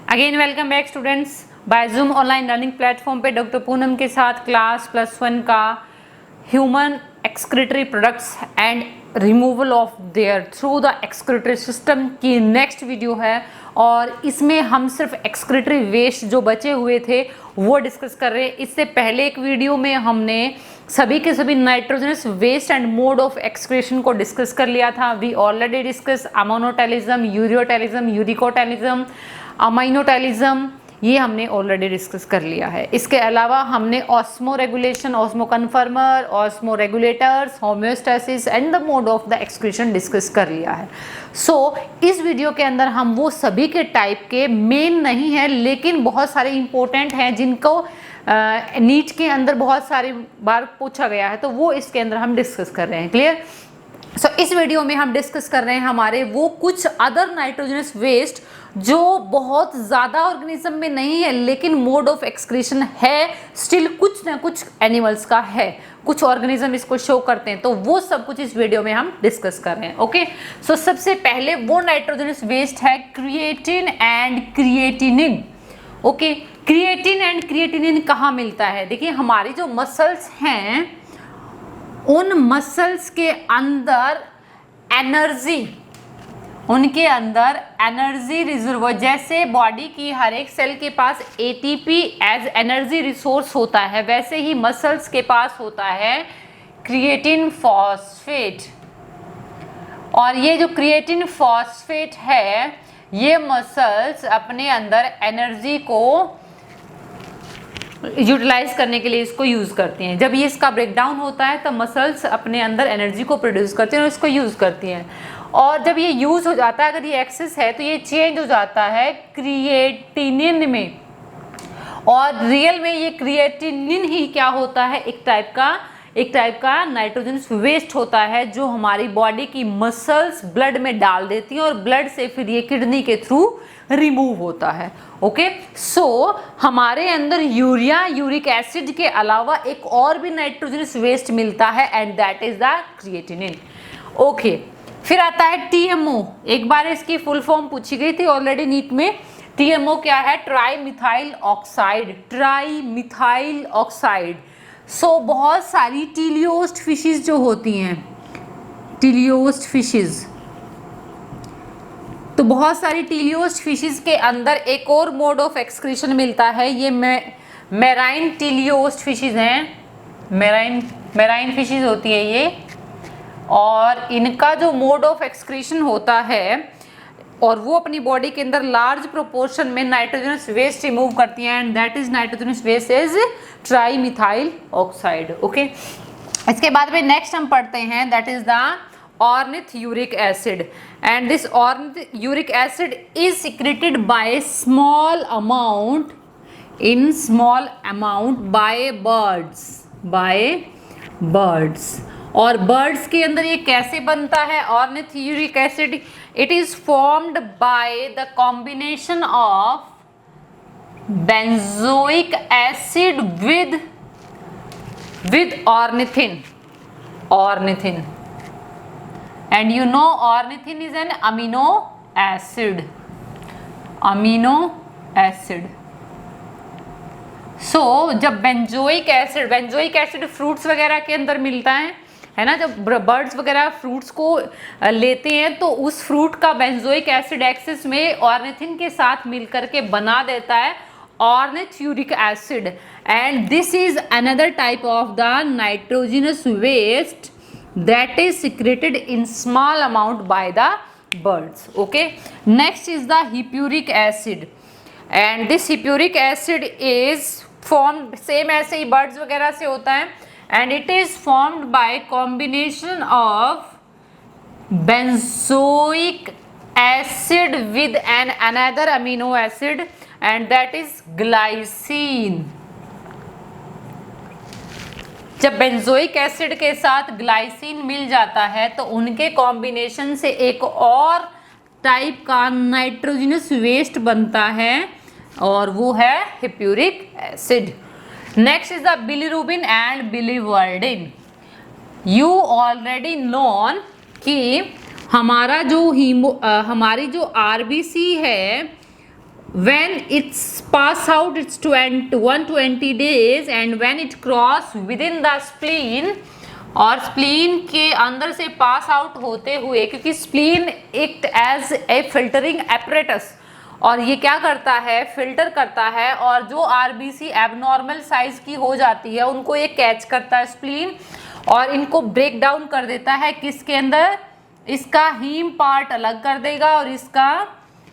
Again welcome back students by Zoom online learning platform पे doctor Poonam के साथ class +1 का human excretory products and removal of their through the excretory system की next video है। और इसमें हम सिर्फ एक्सक्रीटरी वेस्ट जो बचे हुए थे वो डिस्कस कर रहे हैं। इससे पहले एक वीडियो में हमने सभी के सभी nitrogenous waste and mode of excretion को डिस्कस कर लिया था। We already discuss ammonotelism, ureotelism, uricotelism, aminotelism, ये हमने ऑलरेडी डिस्कस कर लिया है। इसके अलावा हमने osmo regulation, osmo कन्फर्मर, osmo regulators, homeostasis and the mode of the excretion discuss कर लिया है। इस वीडियो के अंदर हम वो सभी के टाइप के मेन नहीं है लेकिन बहुत सारे इंपॉर्टेंट हैं जिनको नीट के अंदर बहुत सारी बार पूछा गया है, तो वो इसके अंदर हम डिस्कस कर रहे हैं। क्लियर? इस वीडियो में हम डिस्कस कर रहे हैं हमारे वो कुछ अदर नाइट्रोजनस वेस्ट जो बहुत ज़्यादा ऑर्गेनिज्म में नहीं है लेकिन मोड ऑफ एक्सक्रीशन है, स्टिल कुछ ना कुछ एनिमल्स का है, कुछ ऑर्गेनिज्म इसको शो करते हैं, तो वो सब कुछ इस वीडियो में हम डिस्कस कर रहे हैं। ओके, सबसे पहले वो नाइट्रोजनस वेस्ट है creatine and creatinine. Okay, creatine and creatinine कहाँ मिलता है? देखिए, हमारी जो मसल्स हैं उन मसल्स के अंदर उनके अंदर एनर्जी रिजर्व, जैसे बॉडी की हर एक सेल के पास एटीपी एज एनर्जी रिसोर्स होता है, वैसे ही मसल्स के पास होता है क्रिएटिन फॉस्फेट। और ये जो क्रिएटिन फॉस्फेट है ये मसल्स अपने अंदर एनर्जी को यूटिलाइज करने के लिए इसको यूज़ करती हैं। जब ये इसका ब्रेकडाउन होता है तब मसल्स अपने अंदर एनर्जी को प्रोड्यूस करती हैं और इसको यूज़ करती हैं। और जब ये यूज़ हो जाता है, अगर ये एक्सेस है तो ये चेंज हो जाता है क्रिएटिनिन में। और रियल में ये क्रिएटिनिन ही क्या होता है? एक टाइप का नाइट्रोजनस वेस्ट होता है जो हमारी बॉडी की मसल्स ब्लड में डाल देती हैं और ब्लड से फिर ये किडनी के थ्रू रिमूव होता है। ओके, हमारे अंदर यूरिक एसिड के अलावा एक और भी नाइट्रोजनस वेस्ट मिलता है and that is the creatinine. Okay, फिर आता है टीएमओ। एक बार इसकी फुल फॉर्म पूछी गई थी ऑलरेडी नीट में। टीएमओ क्या है? Tri methyl oxide. बहुत सारी टीलियोस्ट फिशेस जो होती हैं, तो बहुत सारी टीलियोस्ट फिशेस के अंदर एक और मोड ऑफ एक्सक्रीशन मिलता है। ये मेराइन टीलियोस्ट फिशेस हैं, मेराइन फिशेस होती है ये। और इनका जो मोड ऑफ एक्सक्रीशन होता है और वो अपनी बॉडी के अंदर लार्ज प्रोपोर्शन में नाइट्रोजनस वेस्ट रिमूव करती हैं and that is nitrogenous waste is trimethyl oxide. Okay, इसके बाद में नेक्स्ट हम पढ़ते हैं that is the ornithuric acid, and this ornithuric acid is secreted by small amount by birds। और बर्ड्स के अंदर ये कैसे बनता है ornithuric acid? It is formed by the combination of benzoic acid with ornithin and you know ornithin is an amino acid। जब benzoic acid fruits वगैरह के अंदर मिलता है ना, जब बर्ड्स वगैरह फ्रूट्स को लेते हैं तो उस फ्रूट का बेंजोइक एसिड एक्सेस में ऑर्निथिन के साथ मिलकर के बना देता है ornithuric acid, and this is another type of the nitrogenous waste that is secreted in small amount by the birds। Okay, next is the hippuric acid, and this hippuric acid is formed same ऐसे ही birds वगैरह से होता है and it is formed by combination of benzoic acid with another amino acid and that is glycine। जब benzoic acid के साथ glycine मिल जाता है तो उनके कॉम्बिनेशन से एक और टाइप का नाइट्रोजनस वेस्ट बनता है और वो है hippuric acid. Next is the bilirubin and biliverdin. You already known कि हमारी जो आरबीसी है when it's pass out it's 120 days and when it cross within the spleen और स्प्लीन के अंदर से पास आउट होते हुए, क्योंकि spleen act as a filtering apparatus, और ये क्या करता है, फिल्टर करता है, और जो आरबीसी एबनॉर्मल साइज की हो जाती है उनको ये कैच करता है स्प्लीन और इनको ब्रेक डाउन कर देता है किसके अंदर, इसका हीम पार्ट अलग कर देगा और इसका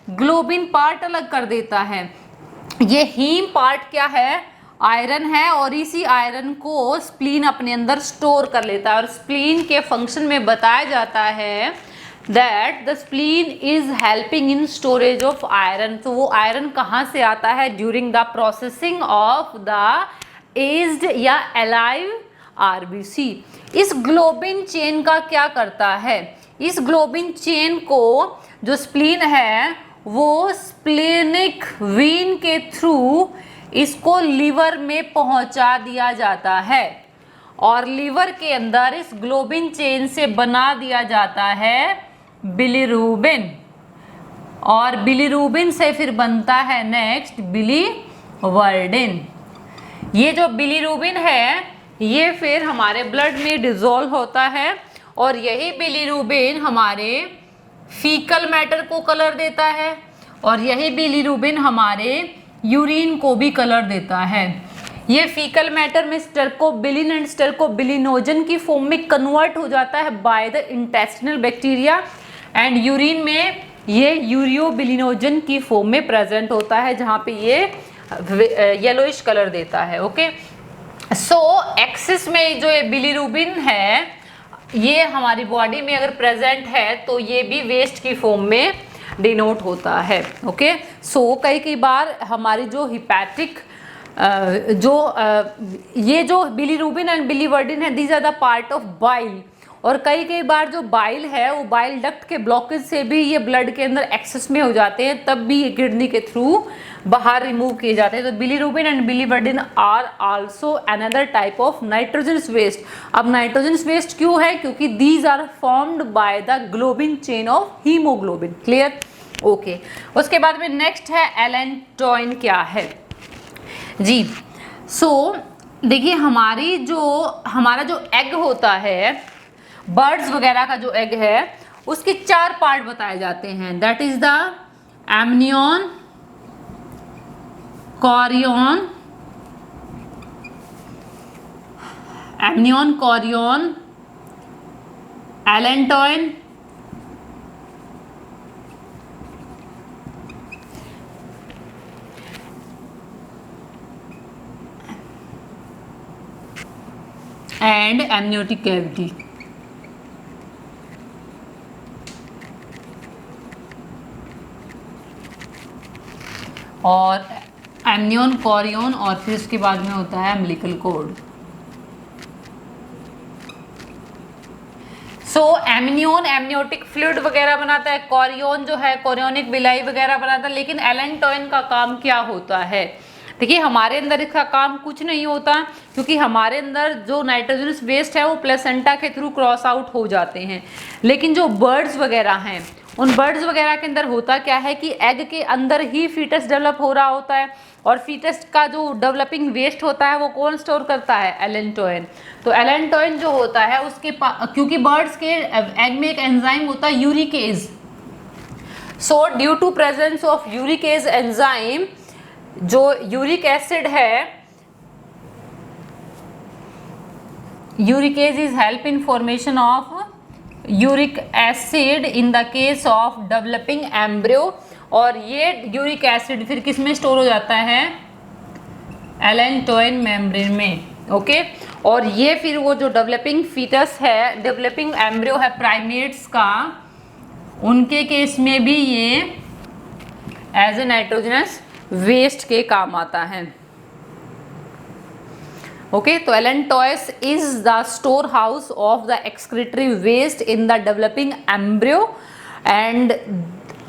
ग्लोबिन पार्ट अलग कर देता है। ये हीम पार्ट क्या है, आयरन है, और इसी आयरन को स्प्लीन अपने अंदर स्टोर कर लेता है और स्प्लीन के फंक्शन में बताया जाता है that the spleen is helping in storage of iron. तो वो आयरन कहाँ से आता है, during the processing of the aged या अलाइव आरबीसी। इस ग्लोबिन चेन का क्या करता है, इस ग्लोबिन चेन को जो स्प्लीन है वो स्प्लेनिक वीन के थ्रू इसको लीवर में पहुंचा दिया जाता है और लीवर के अंदर इस ग्लोबिन चेन से बना दिया जाता है बिलीरुबिन, और बिलीरुबिन से फिर बनता है नेक्स्ट बिलीवर्डिन। ये जो बिलीरुबिन है ये फिर हमारे ब्लड में डिसॉल्व होता है और यही बिलीरुबिन हमारे फीकल मैटर को कलर देता है और यही बिलीरुबिन हमारे यूरिन को भी कलर देता है। ये फीकल मैटर में स्टर्कोबिलिन एंड स्टर्कोबिलिनोजन की फॉर्म में कन्वर्ट हो जाता है by the intestinal bacteria and urine में ये यूरियोबिलिनोजन की फॉर्म में प्रेजेंट होता है जहाँ पे ये येलोइश कलर देता है। ओके, सो एक्सिस में जो ये बिलीरुबिन है ये हमारी बॉडी में अगर प्रेजेंट है तो ये भी वेस्ट की फॉर्म में डिनोट होता है। ओके, सो कई बार हमारी जो हिपैटिक ये जो बिलीरुबिन एंड बिलीवर्डिन है these are the part of bile, और कई बार जो बाइल है वो बाइल डक्ट के ब्लॉकेज से भी ये ब्लड के अंदर एक्सेस में हो जाते हैं, तब भी ये किडनी के थ्रू बाहर रिमूव किए जाते हैं। तो bilirubin and biliverdin are also another type of nitrogenous waste. अब नाइट्रोजनस वेस्ट क्यों है, क्योंकि these are formed by the globin chain of haemoglobin. Clear? Okay, उसके बाद में नेक्स्ट है एलेंटोइन क्या है जी। सो देखिए हमारा जो एग होता है, बर्ड्स वगैरह का जो एग है उसके 4 पार्ट बताए जाते हैं, that is the amnion, chorion, allantoin and amniotic cavity. और एमनियन, कॉरियन और फिर उसके बाद में होता है अम्बिलिकल कॉर्ड। सो एमनियन एमनियोटिक फ्लूइड वगैरह बनाता है, कॉरियन जो है कॉरियोनिक बिलाई वगैरह बनाता है, लेकिन एलेंटोइन का काम क्या होता है? देखिए हमारे अंदर इसका काम कुछ नहीं होता, क्योंकि हमारे अंदर जो नाइट्रोजनस वेस्ट है वो प्लेसेंटा के थ्रू क्रॉस आउट हो जाते हैं। लेकिन जो बर्ड्स वगैरह हैं उन बर्ड्स वगैरह के अंदर होता क्या है कि एग के अंदर ही फीटस डेवलप हो रहा होता है, और फीटस का जो डेवलपिंग वेस्ट होता है वो कौन स्टोर करता है? एलेंटोइन। तो एलेंटोइन जो होता है उसके क्योंकि बर्ड्स के एग में एक एंजाइम होता है uricase, so due to presence of uricase enzyme, जो यूरिक एसिड है, uricase is help in formation of uric acid in the case of developing embryo, और ये यूरिक एसिड फिर किस में स्टोर हो जाता है? एलेंटोइन मेम्ब्रेन में। ओके, और ये फिर वो जो डेवलपिंग फीटस है, डेवलपिंग एम्ब्रियो है प्राइमेट्स का, उनके केस में भी ये एज ए नाइट्रोजनस वेस्ट के काम आता है। ओके, तो allantois is the storehouse of the excretory waste in the developing embryo, and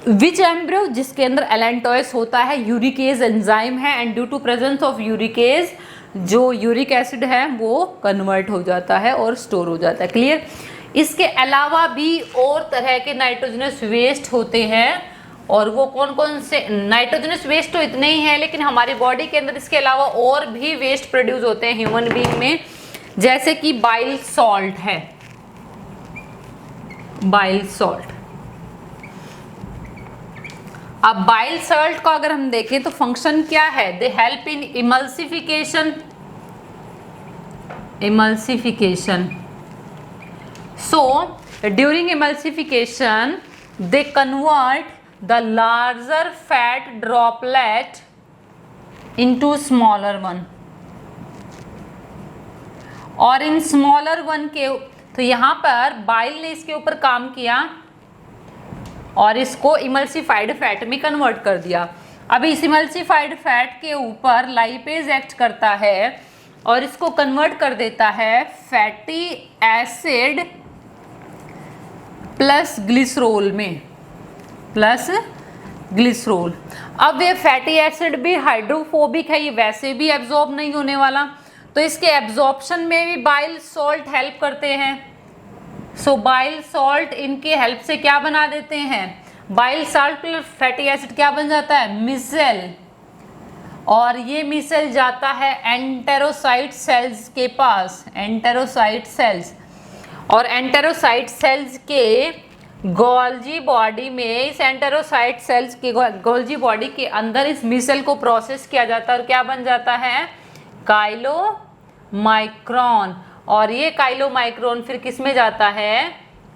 which embryo? जिसके अंदर एलेंटोइस होता है, यूरिकेज एंजाइम है, and due to presence of uricase जो यूरिक एसिड है वो कन्वर्ट हो जाता है और स्टोर हो जाता है। क्लियर? इसके अलावा भी और तरह के नाइट्रोजनस वेस्ट होते हैं, और वो कौन कौन से नाइट्रोजनस वेस्ट तो इतने ही हैं, लेकिन हमारी बॉडी के अंदर इसके अलावा और भी वेस्ट प्रोड्यूस होते हैं ह्यूमन बीइंग में, जैसे कि बाइल सॉल्ट है, बाइल सॉल्ट। अब बाइल सॉल्ट को अगर हम देखें तो फंक्शन क्या है, they help in emulsification, emulsification. So during emulsification they convert the larger fat droplet into smaller one, और इन स्मॉलर वन के, तो यहाँ पर बाइल ने इसके ऊपर काम किया और इसको इमल्सिफाइड फैट में कन्वर्ट कर दिया। अब इस इमल्सिफाइड फैट के ऊपर लाइपेज एक्ट करता है और इसको कन्वर्ट कर देता है फैटी एसिड प्लस ग्लिसरोल में, प्लस ग्लिसरोल। अब ये फैटी एसिड भी हाइड्रोफोबिक है, ये वैसे भी एब्जॉर्ब नहीं होने वाला, तो इसके एब्जॉर्प्शन में भी बाइल सॉल्ट हेल्प करते हैं। सो बाइल सॉल्ट इनके हेल्प से क्या बना देते हैं, bile salt plus fatty acid क्या बन जाता है, मिसेल, और ये मिसेल जाता है एंटेरोसाइट सेल्स के पास, एंटेरोसाइट सेल्स, और एंटेरोसाइट सेल्स के गोल्जी बॉडी में, इस एंटेरोसाइट सेल्स के गोल्जी बॉडी के अंदर इस मिसेल को प्रोसेस किया जाता है और क्या बन जाता है, काइलोमाइक्रोन, और ये काइलोमाइक्रोन फिर किस में जाता है,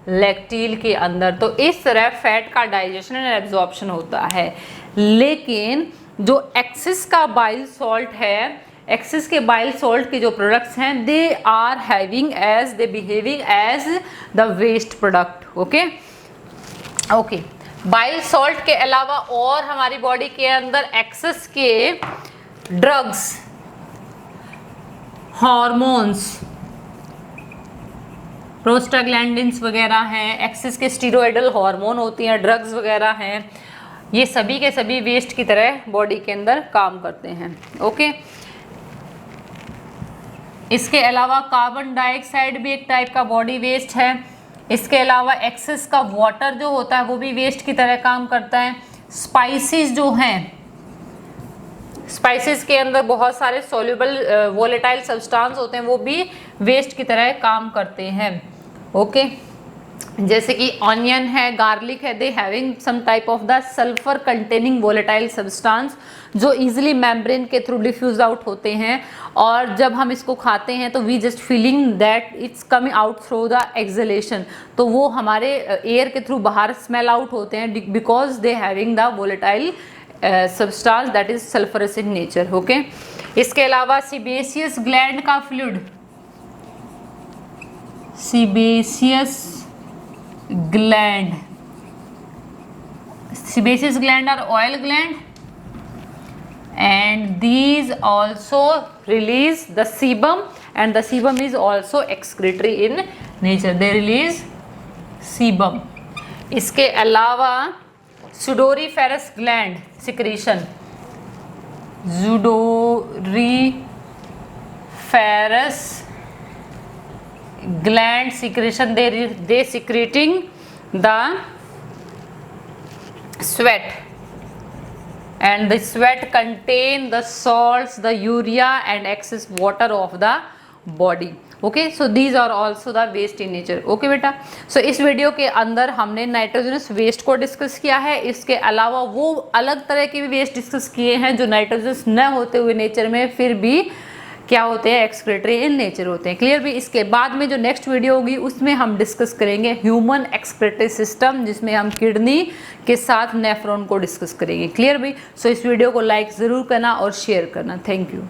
लैक्टील के अंदर। तो इस तरह फैट का डाइजेशन एंड एब्जॉर्प्शन होता है। लेकिन जो एक्सिस का बाइल सॉल्ट है, एक्सिस के बाइल सॉल्ट के जो प्रोडक्ट्स हैं, they are having as, they behaving as the waste product. Okay okay, bile salt के अलावा और हमारी बॉडी के अंदर एक्सेस के ड्रग्स, हार्मोन्स, प्रोस्टाग्लैंडिन्स वगैरह हैं, एक्सेस के स्टीरोइडल हार्मोन होती हैं, ड्रग्स वगैरह हैं, ये सभी के सभी वेस्ट की तरह बॉडी के अंदर काम करते हैं। ओके, इसके अलावा कार्बन डाइऑक्साइड भी एक टाइप का बॉडी वेस्ट है। इसके अलावा एक्सेस का वाटर जो होता है वो भी वेस्ट की तरह काम करता है। स्पाइसेस जो हैं, स्पाइसेस के अंदर बहुत सारे सॉल्युबल वोलेटाइल सब्सटेंस होते हैं, वो भी वेस्ट की तरह काम करते हैं। ओके, जैसे कि ऑनियन है, गार्लिक है, they having some type of the sulphur containing volatile substance जो इजीली मेम्ब्रेन के थ्रू डिफ्यूज आउट होते हैं, और जब हम इसको खाते हैं तो we just feeling that it's coming out through the exhalation, तो वो हमारे एयर के थ्रू बाहर स्मेल आउट होते हैं because they having the volatile substance that is sulphurous in nature. Okay, इसके अलावा सीबेसियस ग्लैंड का fluid, sebaceous gland, sebaceous gland are oil gland and these also release the sebum, and the sebum is also excretory in nature, they release sebum। इसके अलावा sudoriferous gland secretion, sudoriferous gland secretion, they secreting the sweat, and the sweat contain the salts, the urea and excess water of the body। Okay, so these are also the waste in nature. Okay बेटा, so इस video के अंदर हमने nitrogenous waste को discuss किया है। इसके अलावा वो अलग तरह के भी वेस्ट डिस्कस किए हैं जो नाइट्रोजनस न होते हुए नेचर में फिर भी क्या होते हैं, एक्सक्रीटरी इन नेचर होते हैं। क्लियर भी? इसके बाद में जो नेक्स्ट वीडियो होगी उसमें हम डिस्कस करेंगे ह्यूमन एक्सक्रीटरी सिस्टम, जिसमें हम किडनी के साथ नेफ्रॉन को डिस्कस करेंगे। क्लियर भी? सो इस वीडियो को लाइक ज़रूर करना और शेयर करना। Thank you.